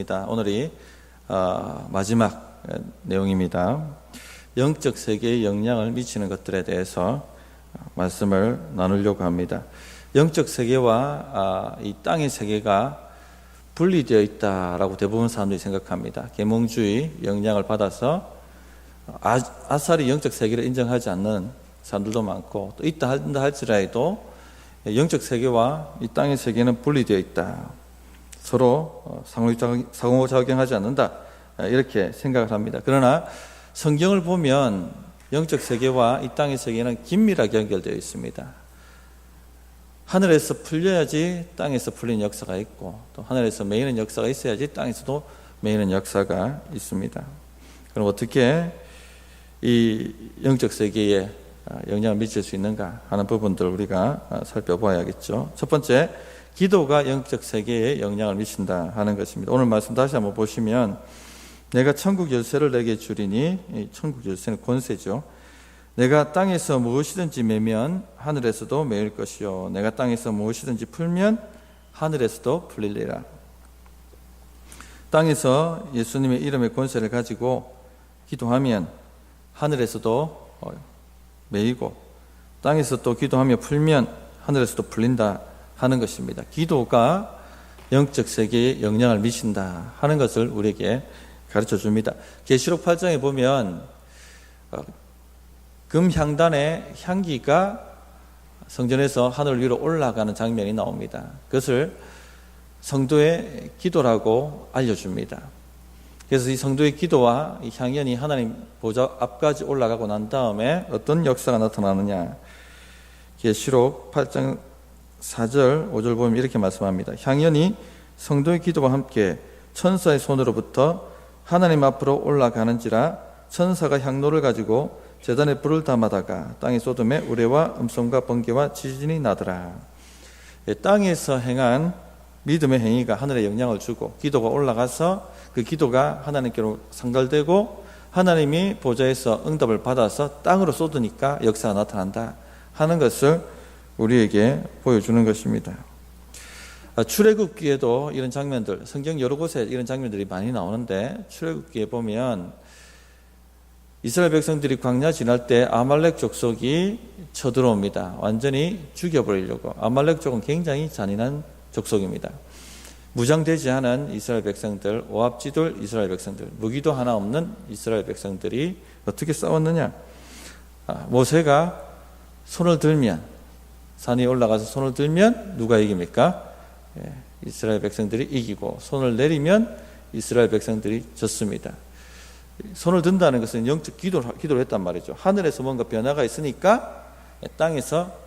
오늘이 마지막 내용입니다. 영적 세계에 영향을 미치는 것들에 대해서 말씀을 나누려고 합니다. 영적 세계와 이 땅의 세계가 분리되어 있다라고 대부분 사람들이 생각합니다. 계몽주의 영향을 받아서 아싸리 영적 세계를 인정하지 않는 사람들도 많고, 또 있다 한다 할지라도 영적 세계와 이 땅의 세계는 분리되어 있다, 서로 상호작용하지 않는다, 이렇게 생각을 합니다. 그러나 성경을 보면 영적 세계와 이 땅의 세계는 긴밀하게 연결되어 있습니다. 하늘에서 풀려야지 땅에서 풀리는 역사가 있고, 또 하늘에서 매이는 역사가 있어야지 땅에서도 매이는 역사가 있습니다. 그럼 어떻게 이 영적 세계에 영향을 미칠 수 있는가 하는 부분들을 우리가 살펴봐야겠죠. 첫 번째, 기도가 영적 세계에 영향을 미친다 하는 것입니다. 오늘 말씀 다시 한번 보시면, 내가 천국 열쇠를 내게 주리니, 이 천국 열쇠는 권세죠. 내가 땅에서 무엇이든지 매면 하늘에서도 매일 것이요, 내가 땅에서 무엇이든지 풀면 하늘에서도 풀리리라. 땅에서 예수님의 이름의 권세를 가지고 기도하면 하늘에서도 매이고, 땅에서 또 기도하며 풀면 하늘에서도 풀린다 하는 것입니다. 기도가 영적 세계에 영향을 미친다 하는 것을 우리에게 가르쳐 줍니다. 계시록 8장에 보면 금향단의 향기가 성전에서 하늘 위로 올라가는 장면이 나옵니다. 그것을 성도의 기도라고 알려줍니다. 그래서 이 성도의 기도와 이 향연이 하나님 보좌 앞까지 올라가고 난 다음에 어떤 역사가 나타나느냐, 계시록 8장 4절 5절 보면 이렇게 말씀합니다. 향연이 성도의 기도와 함께 천사의 손으로부터 하나님 앞으로 올라가는지라, 천사가 향로를 가지고 제단에 불을 담아다가 땅에 쏟음에 우레와 음성과 번개와 지진이 나더라. 땅에서 행한 믿음의 행위가 하늘에 영향을 주고, 기도가 올라가서 그 기도가 하나님께로 상달되고 하나님이 보좌에서 응답을 받아서 땅으로 쏟으니까 역사가 나타난다 하는 것을 우리에게 보여주는 것입니다. 출애굽기에도 이런 장면들, 성경 여러 곳에 이런 장면들이 많이 나오는데, 출애굽기에 보면 이스라엘 백성들이 광야 지날 때 아말렉 족속이 쳐들어옵니다. 완전히 죽여버리려고. 아말렉 족은 굉장히 잔인한 족속입니다. 무장되지 않은 이스라엘 백성들, 오합지졸 이스라엘 백성들, 무기도 하나 없는 이스라엘 백성들이 어떻게 싸웠느냐, 모세가 손을 들면, 산에 올라가서 손을 들면 누가 이깁니까? 이스라엘 백성들이 이기고, 손을 내리면 이스라엘 백성들이 졌습니다. 손을 든다는 것은 영적 기도를 했단 말이죠. 하늘에서 뭔가 변화가 있으니까 땅에서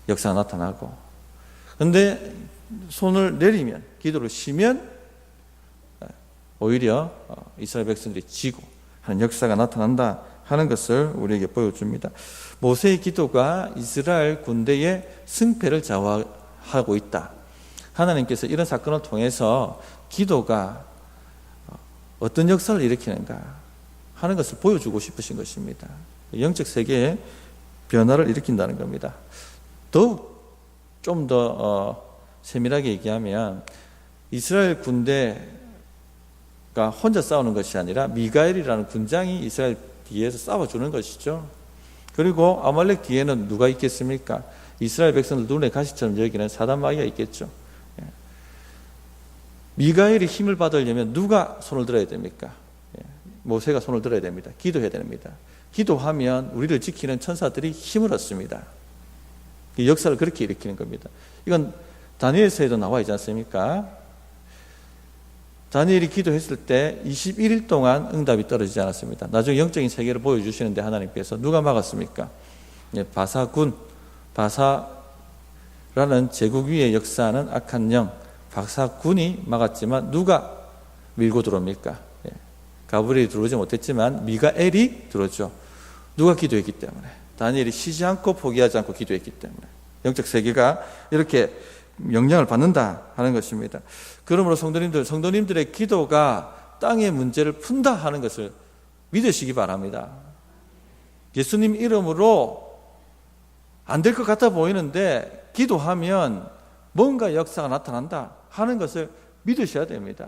역사가 나타나고, 그런데 손을 내리면, 기도를 쉬면 오히려 이스라엘 백성들이 지고 하는 역사가 나타난다 하는 것을 우리에게 보여줍니다. 모세의 기도가 이스라엘 군대의 승패를 좌우하고 있다. 하나님께서 이런 사건을 통해서 기도가 어떤 역사를 일으키는가 하는 것을 보여주고 싶으신 것입니다. 영적 세계에 변화를 일으킨다는 겁니다. 더욱 좀 더 세밀하게 얘기하면, 이스라엘 군대가 혼자 싸우는 것이 아니라 미가엘이라는 군장이 이스라엘 뒤에서 싸워주는 것이죠. 그리고 아말렉 뒤에는 누가 있겠습니까? 이스라엘 백성들 눈에 가시처럼 여기는 사단마귀가 있겠죠. 미가엘이 힘을 받으려면 누가 손을 들어야 됩니까? 모세가 손을 들어야 됩니다. 기도해야 됩니다. 기도하면 우리를 지키는 천사들이 힘을 얻습니다. 역사를 그렇게 일으키는 겁니다. 이건 다니엘서에도 나와 있지 않습니까? 다니엘이 기도했을 때 21일 동안 응답이 떨어지지 않았습니다. 나중에 영적인 세계를 보여주시는데 하나님께서 누가 막았습니까? 바사군, 바사라는 제국 위에 역사하는 악한 영, 바사군이 막았지만 누가 밀고 들어옵니까? 가브리엘이 들어오지 못했지만 미가엘이 들어오죠. 누가 기도했기 때문에. 다니엘이 쉬지 않고 포기하지 않고 기도했기 때문에 영적 세계가 이렇게 영향을 받는다 하는 것입니다. 그러므로 성도님들의 기도가 땅의 문제를 푼다 하는 것을 믿으시기 바랍니다. 예수님 이름으로 안 될 것 같아 보이는데 기도하면 뭔가 역사가 나타난다 하는 것을 믿으셔야 됩니다.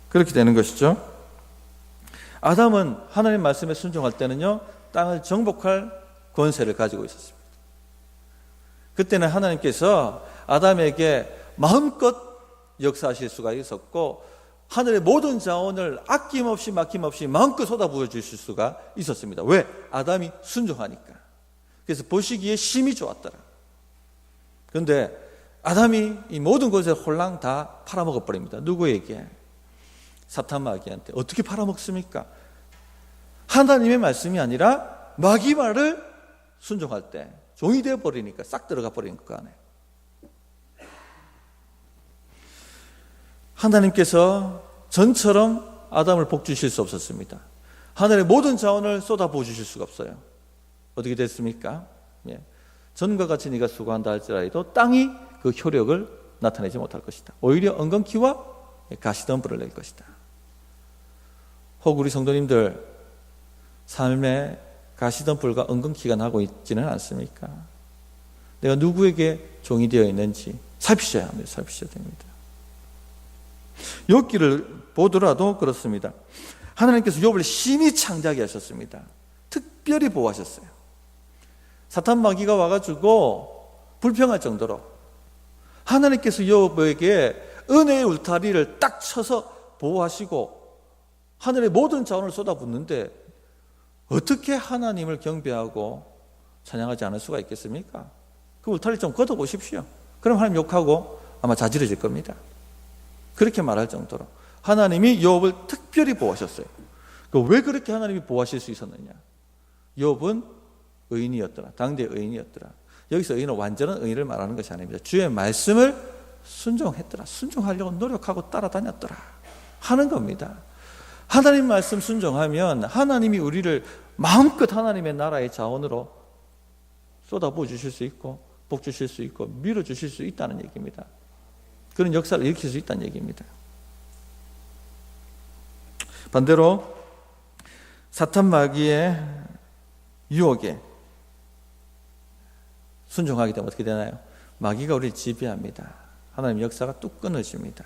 그렇게 되는 것이죠. 아담은 하나님 말씀에 순종할 때는요, 땅을 정복할 권세를 가지고 있었습니다. 그때는 하나님께서 아담에게 마음껏 역사하실 수가 있었고, 하늘의 모든 자원을 아낌없이 막힘없이 마음껏 쏟아부어 주실 수가 있었습니다. 왜? 아담이 순종하니까. 그래서 보시기에 심히 좋았더라. 그런데 아담이 이 모든 것을 홀랑 다 팔아먹어 버립니다. 누구에게? 사탄 마귀한테. 어떻게 팔아먹습니까? 하나님의 말씀이 아니라 마귀 말을 순종할 때 종이 되어 버리니까 싹 들어가 버린 것 안에. 하나님께서 전처럼 아담을 복주실 수 없었습니다. 하늘의 모든 자원을 쏟아부어 주실 수가 없어요. 어떻게 됐습니까? 전과 같이 네가 수고한다 할지라도 땅이 그 효력을 나타내지 못할 것이다. 오히려 엉겅퀴와 가시덤불을 낼 것이다. 혹 우리 성도님들 삶에 가시덤불과 엉겅퀴가 나고 있지는 않습니까? 내가 누구에게 종이 되어 있는지 살피셔야 합니다. 살피셔야 됩니다. 욥기를 보더라도 그렇습니다. 하나님께서 욥을 심히 창대하게 하셨습니다. 특별히 보호하셨어요. 사탄 마귀가 와가지고 불평할 정도로 하나님께서 욥에게 은혜의 울타리를 딱 쳐서 보호하시고 하늘의 모든 자원을 쏟아붓는데 어떻게 하나님을 경배하고 찬양하지 않을 수가 있겠습니까? 그 울타리 좀 걷어보십시오. 그럼 하나님 욕하고 아마 자지러질 겁니다. 그렇게 말할 정도로 하나님이 욥을 특별히 보호하셨어요. 왜 그렇게 하나님이 보호하실 수 있었느냐? 욥은 의인이었더라. 당대 의인이었더라. 여기서 의인은 완전한 의인을 말하는 것이 아닙니다. 주의 말씀을 순종했더라. 순종하려고 노력하고 따라다녔더라 하는 겁니다. 하나님 말씀 순종하면 하나님이 우리를 마음껏 하나님의 나라의 자원으로 쏟아부어 주실 수 있고 복 주실 수 있고 밀어주실 수 있다는 얘기입니다. 그런 역사를 일으킬 수 있다는 얘기입니다. 반대로 사탄 마귀의 유혹에 순종하게 되면 어떻게 되나요? 마귀가 우리를 지배합니다. 하나님의 역사가 뚝 끊어집니다.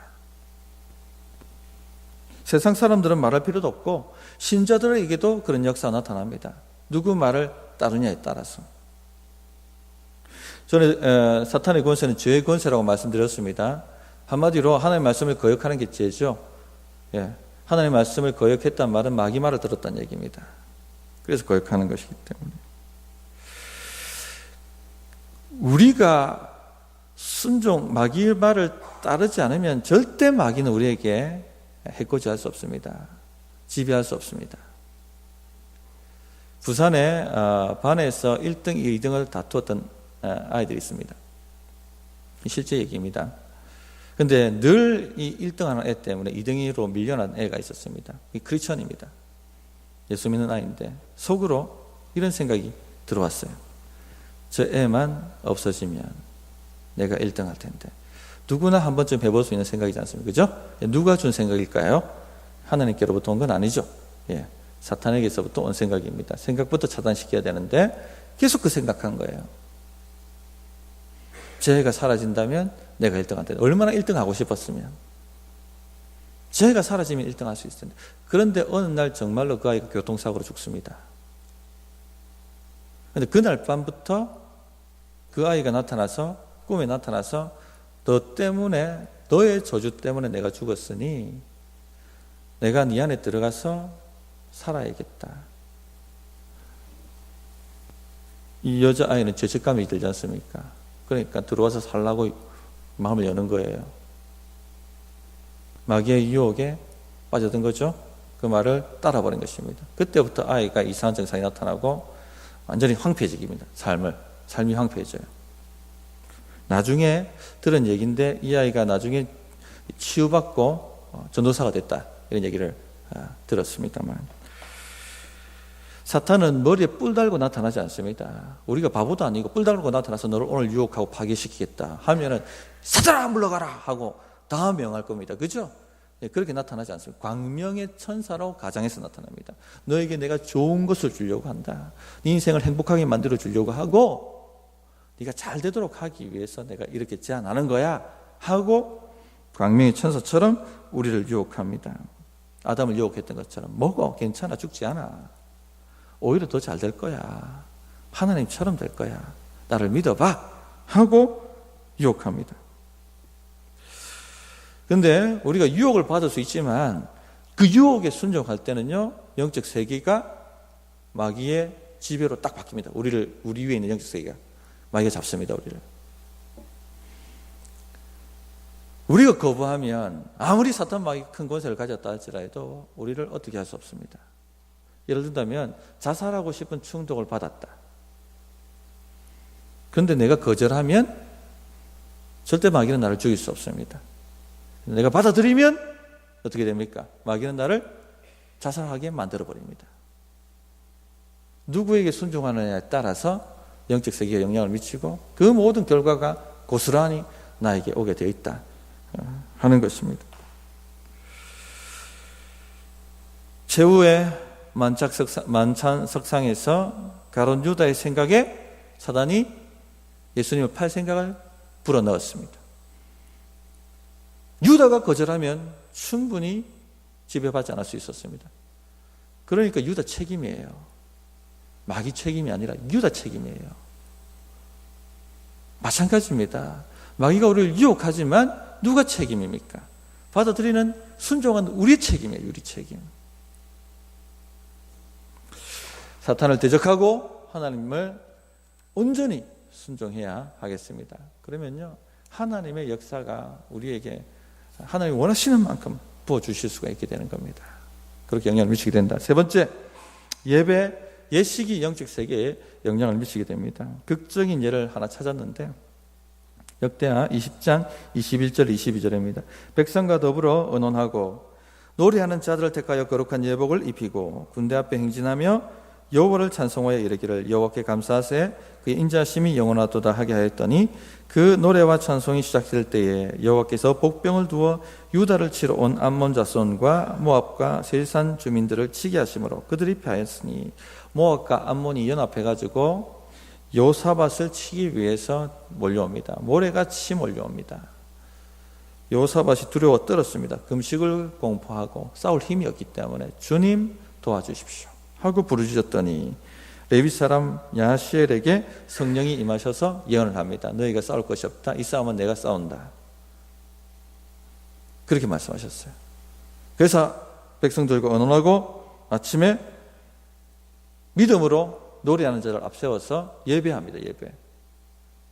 세상 사람들은 말할 필요도 없고 신자들에게도 그런 역사가 나타납니다. 누구 말을 따르냐에 따라서. 저는 사탄의 권세는 죄의 권세라고 말씀드렸습니다. 한마디로 하나님의 말씀을 거역하는 게 죄죠. 하나님의 말씀을 거역했단 말은 마귀 말을 들었다는 얘기입니다. 그래서 거역하는 것이기 때문에 우리가 마귀 말을 따르지 않으면 절대 마귀는 우리에게 해코지할 수 없습니다. 지배할 수 없습니다. 부산에 반에서 1등, 2등을 다투었던 아이들이 있습니다. 실제 얘기입니다. 근데 늘 이 1등하는 애 때문에 2등으로 밀려난 애가 있었습니다. 이 크리스천입니다. 예수 믿는 아이인데 속으로 이런 생각이 들어왔어요. 저 애만 없어지면 내가 1등 할 텐데. 누구나 한 번쯤 해볼 수 있는 생각이지 않습니까? 그죠? 누가 준 생각일까요? 하나님께로부터 온 건 아니죠. 사탄에게서부터 온 생각입니다. 생각부터 차단시켜야 되는데 계속 그 생각한 거예요. 죄가 사라진다면 내가 1등 할 텐데. 얼마나 1등 하고 싶었으면. 죄가 사라지면 1등 할 수 있을 텐데. 그런데 어느 날 정말로 그 아이가 교통사고로 죽습니다. 그런데 그날 밤부터 그 아이가 나타나서 꿈에 나타나서 너 때문에 너의 저주 때문에 내가 죽었으니 내가 네 안에 들어가서 살아야겠다. 이 여자아이는 죄책감이 들지 않습니까? 그러니까 들어와서 살라고 마음을 여는 거예요. 마귀의 유혹에 빠져든 거죠. 그 말을 따라버린 것입니다. 그때부터 아이가 이상한 증상이 나타나고 완전히 황폐해집니다. 삶이 황폐해져요. 나중에 들은 얘기인데 이 아이가 나중에 치유받고 전도사가 됐다 이런 얘기를 들었습니다만 사탄은 머리에 뿔 달고 나타나지 않습니다. 우리가 바보도 아니고 뿔 달고 나타나서 너를 오늘 유혹하고 파괴시키겠다 하면은 사탄아 물러가라 하고 다 명할 겁니다. 그죠? 그렇게 나타나지 않습니다. 광명의 천사로 가장해서 나타납니다. 너에게 내가 좋은 것을 주려고 한다. 네 인생을 행복하게 만들어 주려고 하고 네가 잘 되도록 하기 위해서 내가 이렇게 제안하는 거야 하고 광명의 천사처럼 우리를 유혹합니다. 아담을 유혹했던 것처럼 먹어, 괜찮아, 죽지 않아, 오히려 더 잘 될 거야, 하나님처럼 될 거야, 나를 믿어봐 하고 유혹합니다. 그런데 우리가 유혹을 받을 수 있지만 그 유혹에 순종할 때는요, 영적 세계가 마귀의 지배로 딱 바뀝니다. 우리 위에 있는 영적 세계가 마귀가 잡습니다. 우리가 거부하면 아무리 사탄 마귀가 큰 권세를 가졌다 할지라도 우리를 어떻게 할 수 없습니다. 예를 든다면 자살하고 싶은 충동을 받았다. 그런데 내가 거절하면 절대 마귀는 나를 죽일 수 없습니다. 내가 받아들이면 어떻게 됩니까? 마귀는 나를 자살하게 만들어버립니다. 누구에게 순종하느냐에 따라서 영적 세계에 영향을 미치고 그 모든 결과가 고스란히 나에게 오게 되어 있다 하는 것입니다. 최후의 만찬 석상에서 가룟 유다의 생각에 사단이 예수님을 팔 생각을 불어넣었습니다. 유다가 거절하면 충분히 지배받지 않을 수 있었습니다. 그러니까 유다 책임이에요. 마귀 책임이 아니라 유다 책임이에요. 마찬가지입니다. 마귀가 우리를 유혹하지만 누가 책임입니까? 받아들이는 순종한 우리 책임이에요. 우리 책임. 사탄을 대적하고 하나님을 온전히 순종해야 하겠습니다. 그러면요, 하나님의 역사가 우리에게 하나님이 원하시는 만큼 부어주실 수가 있게 되는 겁니다. 그렇게 영향을 미치게 된다. 세 번째, 예식이 영적 세계에 영향을 미치게 됩니다. 극적인 예를 하나 찾았는데 역대하 20장 21절 22절입니다. 백성과 더불어 의논하고 노래하는 자들을 택하여 거룩한 예복을 입히고 군대 앞에 행진하며 여호와를 찬송하여 이르기를 여호와께 감사하세 그의 인자심이 영원하도다 하게 하였더니 그 노래와 찬송이 시작될 때에 여호와께서 복병을 두어 유다를 치러 온 암몬 자손과 모압과 세일산 주민들을 치게 하심으로 그들이 패하였으니 모압과 암몬이 연합해가지고 요사밧을 치기 위해서 몰려옵니다. 모래같이 몰려옵니다. 요사밧이 두려워 떨었습니다. 금식을 공포하고 싸울 힘이 없기 때문에 주님 도와주십시오 하고 부르짖었더니 레위 사람 야시엘에게 성령이 임하셔서 예언을 합니다. 너희가 싸울 것이 없다. 이 싸움은 내가 싸운다. 그렇게 말씀하셨어요. 그래서 백성들과 의논하고 아침에 믿음으로 노래하는 자를 앞세워서 예배합니다. 예배.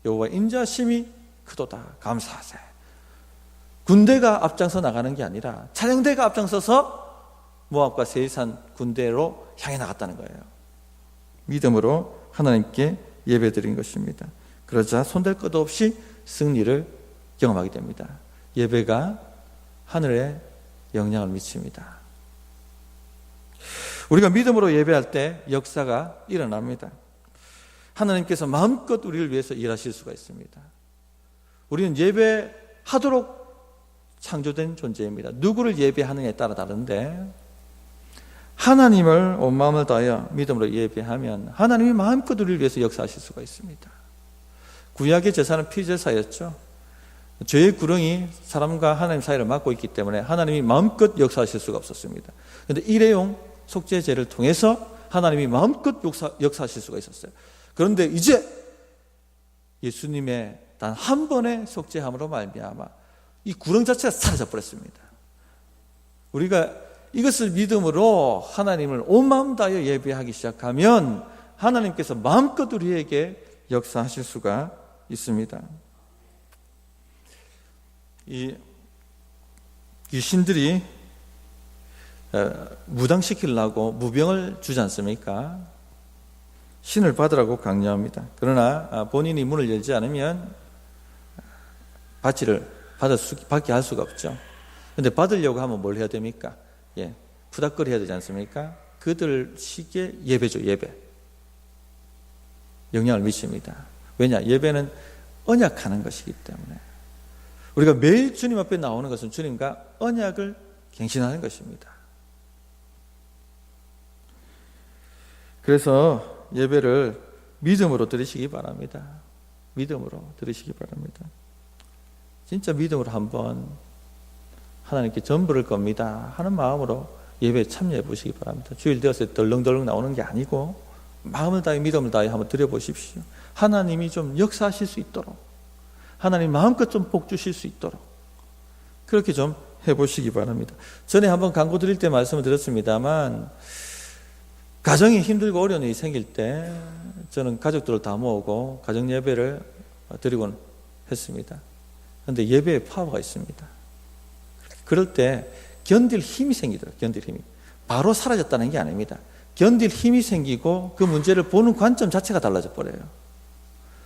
여호와 인자심이 크도다. 감사하세. 군대가 앞장서 나가는 게 아니라 찬양대가 앞장서서 모압과 세일산 군대로 향해 나갔다는 거예요. 믿음으로 하나님께 예배드린 것입니다. 그러자 손댈 것도 없이 승리를 경험하게 됩니다. 예배가 하늘에 영향을 미칩니다. 우리가 믿음으로 예배할 때 역사가 일어납니다. 하나님께서 마음껏 우리를 위해서 일하실 수가 있습니다. 우리는 예배하도록 창조된 존재입니다. 누구를 예배하느냐에 따라 다른데 하나님을 온 마음을 다하여 믿음으로 예배하면 하나님이 마음껏 우리를 위해서 역사하실 수가 있습니다. 구약의 제사는 피제사였죠. 죄의 구렁이 사람과 하나님 사이를 막고 있기 때문에 하나님이 마음껏 역사하실 수가 없었습니다. 그런데 일회용 속죄제를 통해서 하나님이 마음껏 역사하실 수가 있었어요. 그런데 이제 예수님의 단 한 번의 속죄함으로 말미암아 이 구렁 자체가 사라져 버렸습니다. 우리가 이것을 믿음으로 하나님을 온 마음 다하여 예배하기 시작하면 하나님께서 마음껏 우리에게 역사하실 수가 있습니다. 이 귀신들이 무당시키려고 무병을 주지 않습니까? 신을 받으라고 강요합니다. 그러나 본인이 문을 열지 않으면 받게 할 수가 없죠. 그런데 받으려고 하면 뭘 해야 됩니까? 푸닥거리 해야 되지 않습니까? 그들 식의 예배죠. 예배. 영향을 미칩니다. 왜냐? 예배는 언약하는 것이기 때문에. 우리가 매일 주님 앞에 나오는 것은 주님과 언약을 갱신하는 것입니다. 그래서 예배를 믿음으로 드리시기 바랍니다. 믿음으로 드리시기 바랍니다. 진짜 믿음으로 한번 하나님께 전부를 겁니다 하는 마음으로 예배에 참여해 보시기 바랍니다. 주일 되었을 때 덜렁덜렁 나오는 게 아니고 마음을 다해 믿음을 다해 한번 드려보십시오. 하나님이 좀 역사하실 수 있도록, 하나님 마음껏 좀 복 주실 수 있도록 그렇게 좀 해보시기 바랍니다. 전에 한번 광고 드릴 때 말씀을 드렸습니다만, 가정이 힘들고 어려운 일이 생길 때 저는 가족들을 다 모으고 가정 예배를 드리곤 했습니다. 그런데 예배에 파워가 있습니다. 그럴 때 견딜 힘이 생기더라고요. 견딜 힘이. 바로 사라졌다는 게 아닙니다. 견딜 힘이 생기고 그 문제를 보는 관점 자체가 달라져 버려요.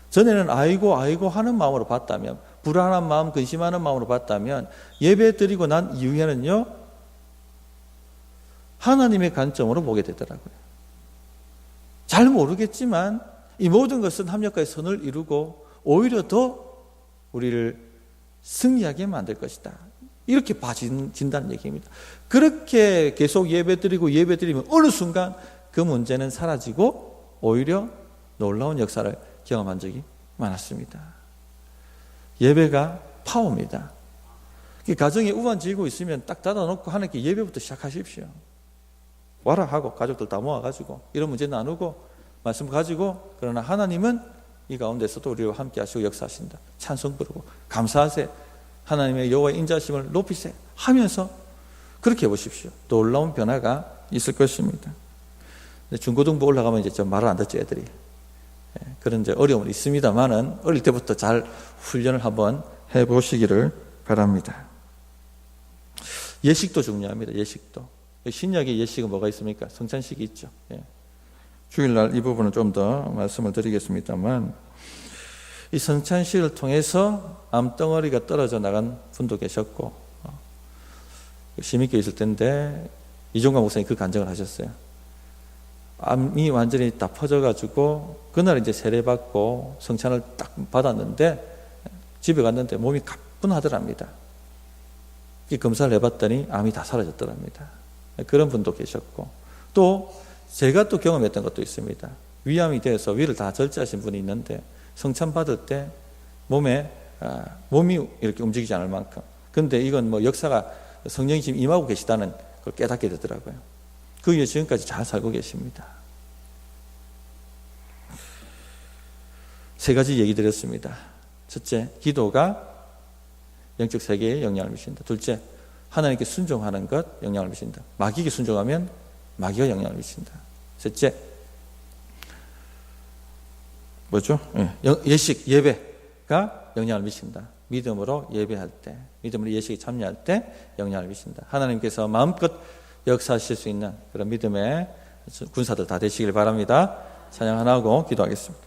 전에는 아이고 하는 마음으로 봤다면, 불안한 마음, 근심하는 마음으로 봤다면, 예배 드리고 난 이후에는요, 하나님의 관점으로 보게 되더라고요. 잘 모르겠지만 이 모든 것은 합력과의 선을 이루고 오히려 더 우리를 승리하게 만들 것이다, 이렇게 봐진다는 얘기입니다. 그렇게 계속 예배드리면 어느 순간 그 문제는 사라지고 오히려 놀라운 역사를 경험한 적이 많았습니다. 예배가 파워입니다. 가정에 우환지고 있으면 딱 닫아놓고 하나님께 예배부터 시작하십시오. 와라 하고 가족들 다 모아가지고 이런 문제 나누고 말씀 가지고, 그러나 하나님은 이 가운데서도 우리와 함께 하시고 역사하신다. 찬송 부르고 감사하세, 하나님의 여호와의 인자심을 높이세 하면서 그렇게 해보십시오. 놀라운 변화가 있을 것입니다. 중고등부 올라가면 이제 좀 말을 안 듣죠, 애들이. 그런 이제 어려움은 있습니다만은 어릴 때부터 잘 훈련을 한번 해보시기를 바랍니다. 예식도 중요합니다. 예식도. 신약의 예식은 뭐가 있습니까? 성찬식이 있죠. 주일날 이 부분은 좀 더 말씀을 드리겠습니다만, 이 성찬식을 통해서 암덩어리가 떨어져 나간 분도 계셨고, 심있게 있을 텐데 이종관 목사님 그 간증을 하셨어요. 암이 완전히 다 퍼져가지고 그날 이제 세례받고 성찬을 딱 받았는데 집에 갔는데 몸이 가뿐하더랍니다. 검사를 해봤더니 암이 다 사라졌더랍니다. 그런 분도 계셨고, 또 제가 또 경험했던 것도 있습니다. 위암이 돼서 위를 다 절제하신 분이 있는데 성찬 받을 때 몸이 이렇게 움직이지 않을 만큼, 근데 이건 뭐 역사가 성령이 지금 임하고 계시다는 걸 깨닫게 되더라고요. 그 이후에 지금까지 잘 살고 계십니다. 3가지 얘기 드렸습니다. 첫째, 기도가 영적 세계에 영향을 미친다. 둘째, 하나님께 순종하는 것 영향을 미친다. 마귀에게 순종하면 마귀가 영향을 미친다. 셋째, 뭐죠? 예식, 예배가 영향을 미친다. 믿음으로 예배할 때, 믿음으로 예식에 참여할 때 영향을 미친다. 하나님께서 마음껏 역사하실 수 있는 그런 믿음의 군사들 다 되시길 바랍니다. 찬양 하나 하고 기도하겠습니다.